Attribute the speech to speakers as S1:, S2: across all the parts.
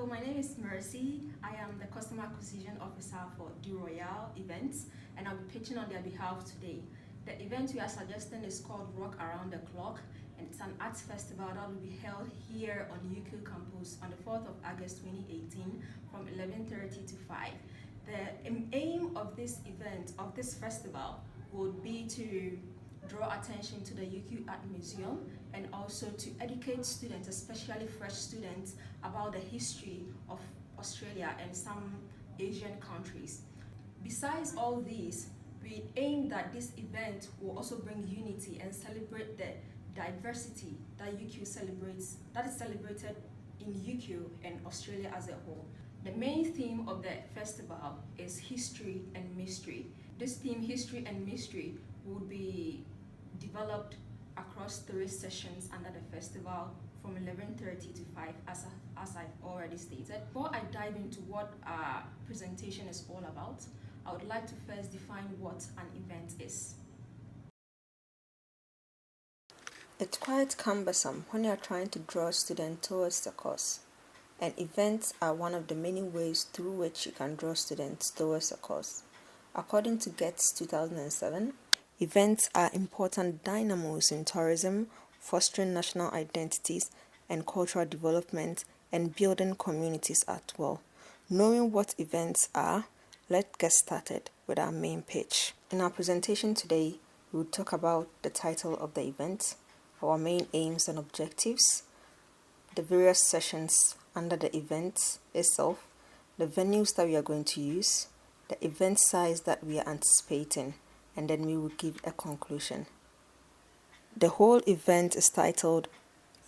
S1: my name is Mercy. I am the Customer Acquisition Officer for Du Royale Events, and I'll be pitching on their behalf today. The event we are suggesting is called Rock Around the Clock, and it's an arts festival that will be held here on UQ campus on the 4th of August 2018 from 11:30 to 5. The aim of this event, of this festival, would be to draw attention to the UQ Art Museum and also to educate students, especially fresh students, about the history of Australia and some Asian countries. Besides all these, we aim that this event will also bring unity and celebrate the diversity that UQ celebrates, that is celebrated in UQ and Australia as a whole. The main theme of the festival is history and mystery. This theme, history and mystery, would be developed across 3 sessions under the festival from 11:30 to 5, as I've already stated. Before I dive into what our presentation is all about, I would like to first define what an event is.
S2: It's quite cumbersome when you are trying to draw a student towards the course, and events are one of the many ways through which you can draw students towards a course. According to GETS 2007, events are important dynamos in tourism, fostering national identities and cultural development, and building communities as well. Knowing what events are, let's get started with our main pitch. In our presentation today, we will talk about the title of the event, our main aims and objectives, the various sessions under the event itself, the venues that we are going to use, the event size that we are anticipating, and then we will give a conclusion. The whole event is titled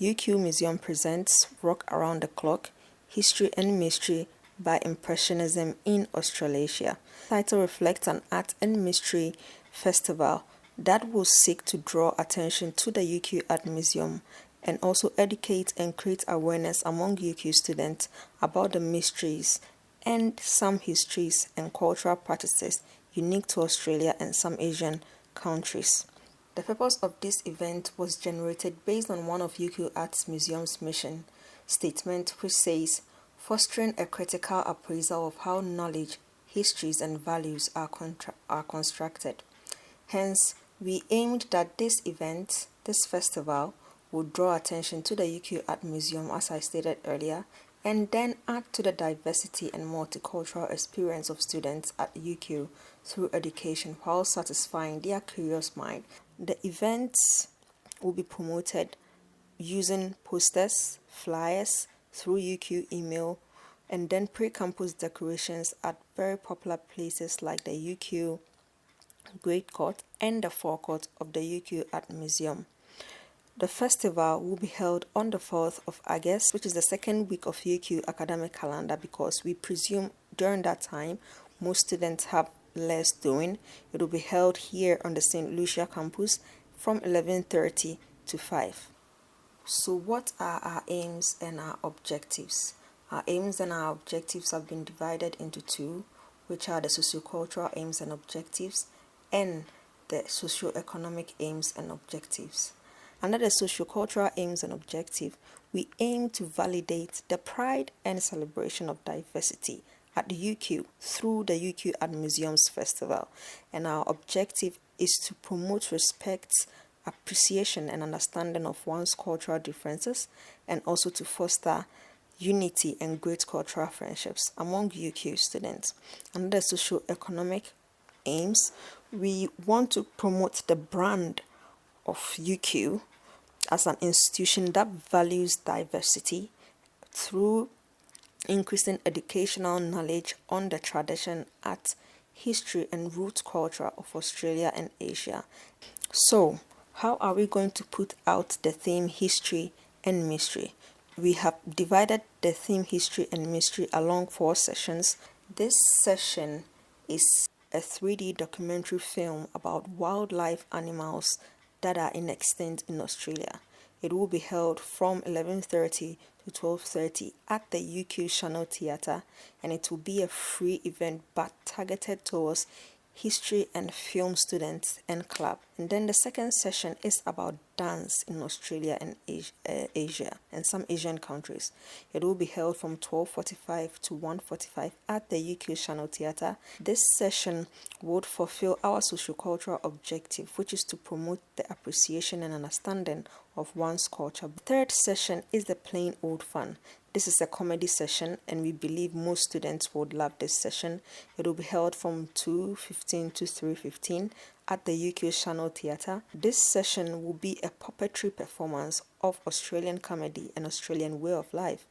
S2: UQ Museum Presents Rock Around the Clock, History and Mystery by Impressionism in Australasia. The title reflects an art and mystery festival that will seek to draw attention to the UQ Art Museum and also educate and create awareness among UQ students about the mysteries and some histories and cultural practices unique to Australia and some Asian countries. The purpose of this event was generated based on one of UQ Arts Museum's mission statement, which says, fostering a critical appraisal of how knowledge, histories and values are constructed. Hence, we aimed that this event, this festival, would draw attention to the UQ Art Museum, as I stated earlier, and then add to the diversity and multicultural experience of students at UQ through education while satisfying their curious mind. The events will be promoted using posters, flyers, through UQ email, and then pre-campus decorations at very popular places like the UQ Great Court and the forecourt of the UQ Art Museum. The festival will be held on the 4th of August, which is the second week of UQ academic calendar, because we presume during that time most students have less doing. It will be held here on the St. Lucia campus from 11:30 to 5. So what are our aims and our objectives? Our aims and our objectives have been divided into 2, which are the sociocultural aims and objectives and the socio-economic aims and objectives. Under the sociocultural aims and objective, we aim to validate the pride and celebration of diversity at the UQ through the UQ Art Museum's festival, and our objective is to promote respect, appreciation and understanding of one's cultural differences, and also to foster unity and great cultural friendships among UQ students. Under the socio-economic aims, we want to promote the brand of UQ as an institution that values diversity through increasing educational knowledge on the tradition, art, history and root culture of Australia and Asia. So, how are we going to put out the theme history and mystery? We have divided the theme history and mystery along 4 sessions. This session is a 3D documentary film about wildlife animals that are extinct in Australia. It will be held from 11:30 to 12:30 at the UQ Channel Theatre, and it will be a free event but targeted towards history and film students and club. And then the second session is about dance in Australia and Asia and some Asian countries. It will be held from 12:45 to 1:45 at the UQ Channel Theatre. This session would fulfill our sociocultural objective, which is to promote the appreciation and understanding of one's culture. The third session is the plain old fun. This is a comedy session, and we believe most students would love this session. It will be held from 2:15 to 3:15 at the UQ Channel Theatre. This session will be a puppetry performance of Australian comedy and Australian way of life.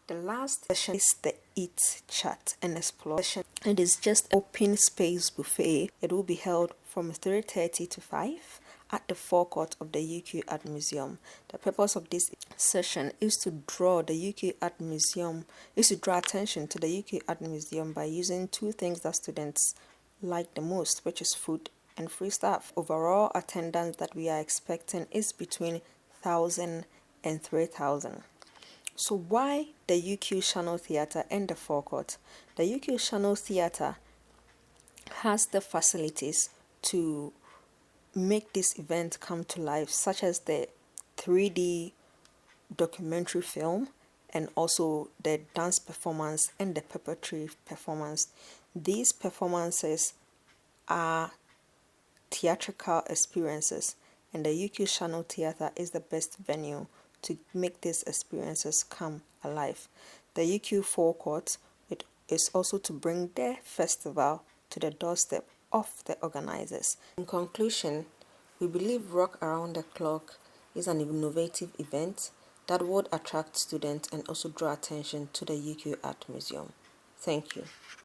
S2: The last session is the Eat, Chat and Explore session. It is just open space buffet. It will be held from 3:30 to 5 at the forecourt of the UQ Art Museum. The purpose of this session is to draw attention to the UQ Art Museum by using two things that students like the most, which is food and free stuff. Overall attendance that we are expecting is between 1,000 and 3,000. So why the UQ Channel Theatre and the forecourt? The UQ Channel Theatre has the facilities to make this event come to life, such as the 3D documentary film and also the dance performance and the puppetry performance. These performances are theatrical experiences, and the UQ Channel Theatre is the best venue to make these experiences come alive. The UQ forecourt, it is also to bring their festival to the doorstep of the organizers. In conclusion, we believe Rock Around the Clock is an innovative event that would attract students and also draw attention to the UQ Art Museum. Thank you.